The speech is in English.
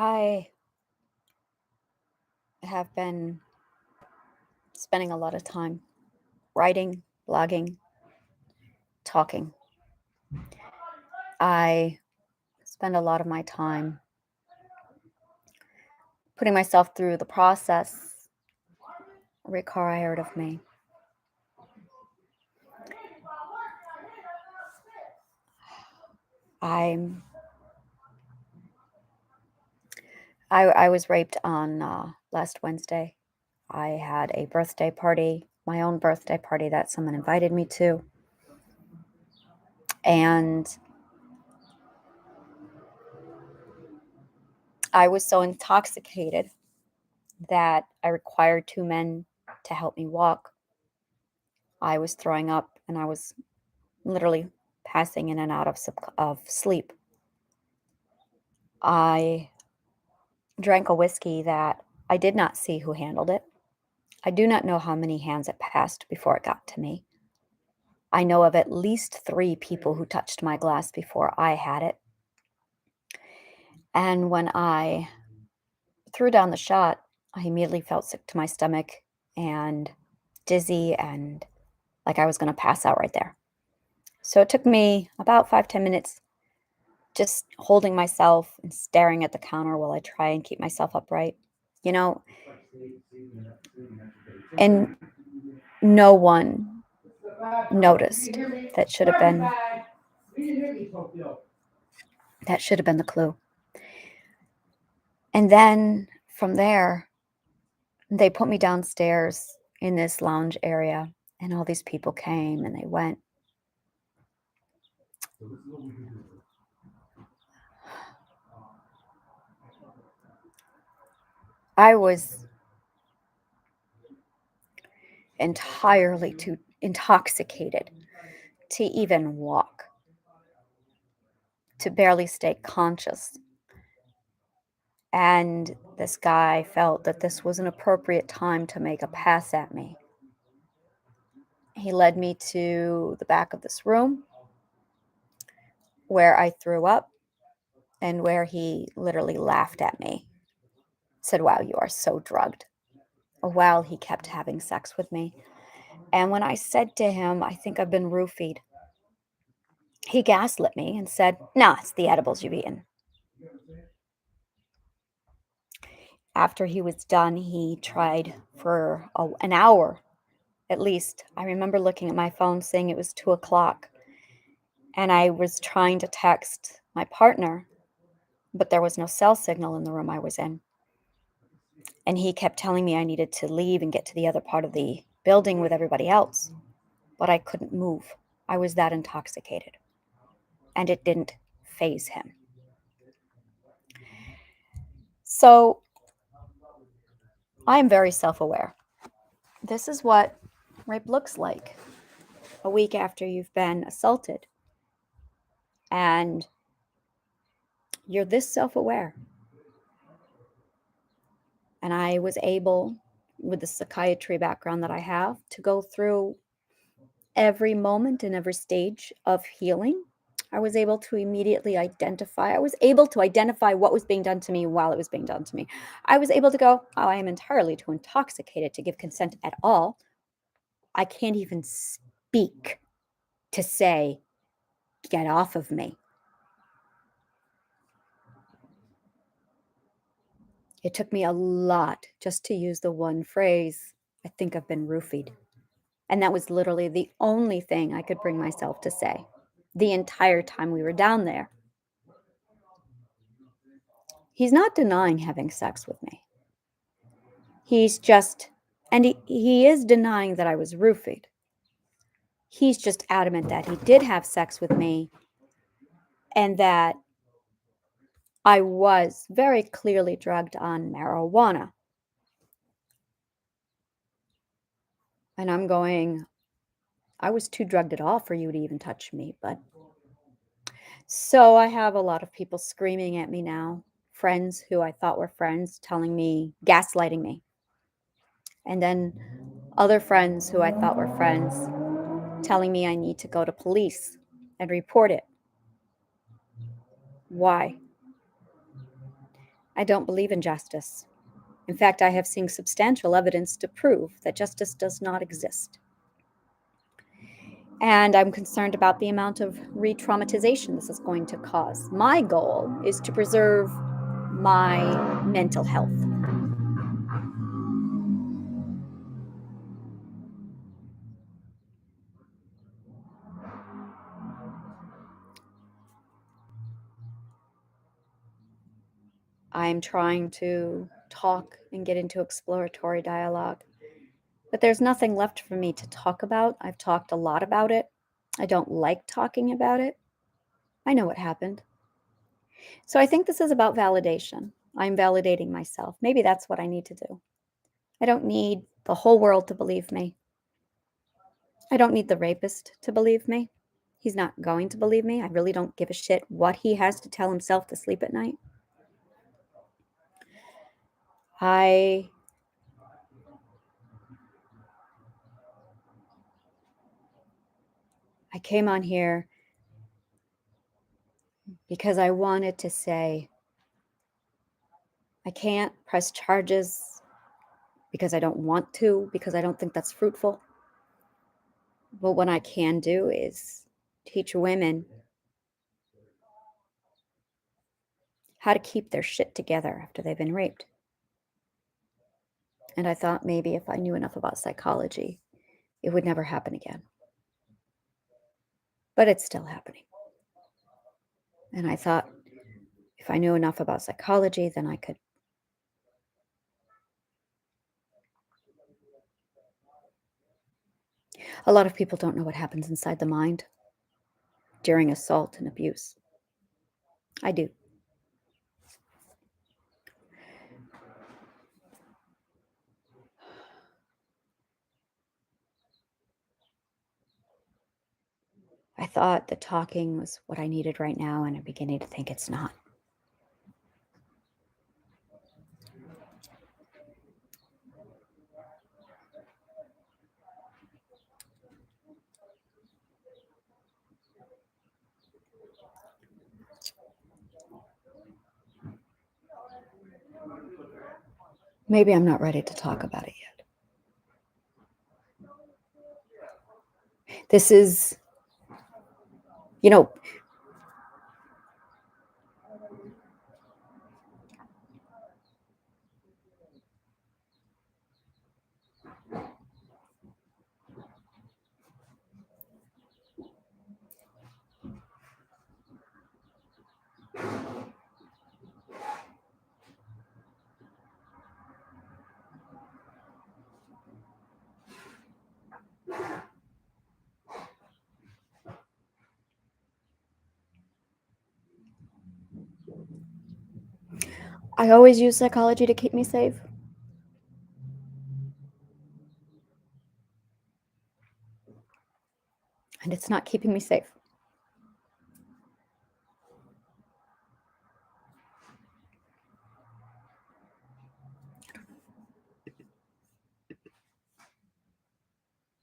I have been spending a lot of time writing, blogging, talking. I spend a lot of my time putting myself through the process required of me. I'm I was raped on last Wednesday. I had a birthday party, my own birthday party that someone invited me to, and I was so intoxicated that I required two men to help me walk. I was throwing up and I was literally passing in and out of sleep. I drank a whiskey that I did not see who handled it. I do not know how many hands it passed before it got to me. I know of at least three people who touched my glass before I had it. And when I threw down the shot, I immediately felt sick to my stomach and dizzy and like I was going to pass out right there. So it took me about 5, 10 minutes just holding myself and staring at the counter while I try and keep myself upright. You know, and no one noticed. That should have been that should have been the clue. And then from there, they put me downstairs in this lounge area and all these people came and they went. I was entirely too intoxicated to even walk, to barely stay conscious. And this guy felt that this was an appropriate time to make a pass at me. He led me to the back of this room where I threw up and where he literally laughed at me. Said, "Wow, you are so drugged." While he kept having sex with me. And when I said to him, "I think I've been roofied," he gaslit me and said, "Nah, it's the edibles you've eaten." After he was done, he tried for an hour at least. I remember looking at my phone saying it was 2 o'clock, and I was trying to text my partner, but there was no cell signal in the room I was in. And he kept telling me I needed to leave and get to the other part of the building with everybody else, but I couldn't move. I was that intoxicated, and it didn't faze him. So I am very self aware. This is what rape looks like a week after you've been assaulted, and you're this self aware. And I was able, with the psychiatry background that I have, to go through every moment and every stage of healing. I was able to immediately identify. I was able to identify what was being done to me while it was being done to me. I was able to go, "Oh, I am entirely too intoxicated to give consent at all. I can't even speak to say, 'Get off of me.'" It took me a lot just to use the one phrase, "I think I've been roofied." And that was literally the only thing I could bring myself to say the entire time we were down there. He's not denying having sex with me. He's just, and he is denying that I was roofied. He's just adamant that he did have sex with me and that I was very clearly drugged on marijuana. And I'm going, I was too drugged at all for you to even touch me, but so I have a lot of people screaming at me now, friends who I thought were friends telling me, gaslighting me. And then other friends who I thought were friends telling me I need to go to police and report it. Why? I don't believe in justice. In fact, I have seen substantial evidence to prove that justice does not exist. And I'm concerned about the amount of re traumatization this is going to cause. My goal is to preserve my mental health. I'm trying to talk and get into exploratory dialogue, but there's nothing left for me to talk about. I've talked a lot about it. I don't like talking about it. I know what happened. So I think this is about validation. I'm validating myself. Maybe that's what I need to do. I don't need the whole world to believe me. I don't need the rapist to believe me. He's not going to believe me. I really don't give a shit what he has to tell himself to sleep at night. I came on here because I wanted to say I can't press charges because I don't want to, because I don't think that's fruitful. But what I can do is teach women how to keep their shit together after they've been raped. And I thought maybe if I knew enough about psychology, it would never happen again. But it's still happening. And I thought if I knew enough about psychology, then I could. A lot of people don't know what happens inside the mind during assault and abuse. I do. I thought that talking was what I needed right now, and I'm beginning to think it's not. Maybe I'm not ready to talk about it yet. This is, you know, I always use psychology to keep me safe. And it's not keeping me safe.